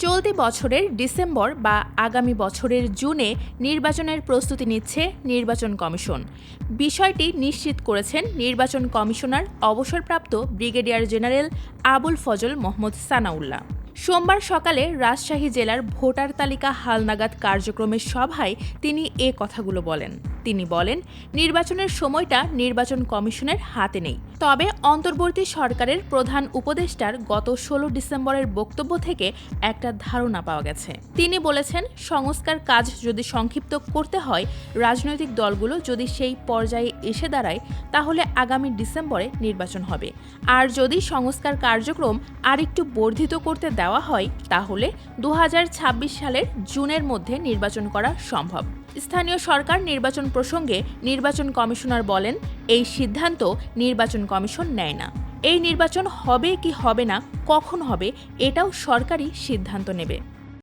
চলতি বছরের ডিসেম্বর বা আগামী বছরের জুনে নির্বাচনের প্রস্তুতি নিচ্ছে নির্বাচন কমিশন। বিষয়টি নিশ্চিত করেছেন নির্বাচন কমিশনার অবসরপ্রাপ্ত ব্রিগেডিয়ার জেনারেল আবুল ফজল মোহাম্মদ সানাউল্লাহ। সোমবার সকালে রাজশাহী জেলার ভোটার তালিকা হালনাগাদ কার্যক্রমের সভায় তিনি এ কথাগুলো বলেন। তিনি বলেন, নির্বাচনের সময়টা নির্বাচন কমিশনের হাতে নেই। তবে অন্তর্বর্তী সরকারের প্রধান উপদেষ্টার গত ১৬ ডিসেম্বরের বক্তব্য থেকে একটা ধারণা পাওয়া গেছে। তিনি বলেছেন, সংস্কার কাজ যদি সংক্ষিপ্ত করতে হয়, রাজনৈতিক দলগুলো যদি সেই পর্যায়ে এসে দাঁড়ায়, তাহলে আগামী ডিসেম্বরে নির্বাচন হবে। আর যদি সংস্কার কার্যক্রম আরেকটু বর্ধিত করতে দেওয়া হয়, তাহলে ২০২৬ সালের জুনের মধ্যে নির্বাচন করা সম্ভব। স্থানীয় সরকার নির্বাচন প্রসঙ্গে নির্বাচন কমিশনার বলেন, এই সিদ্ধান্ত নির্বাচন কমিশন নেয় না। এই নির্বাচন হবে কি হবে না, কখন হবে, এটাও সরকারই সিদ্ধান্ত নেবে।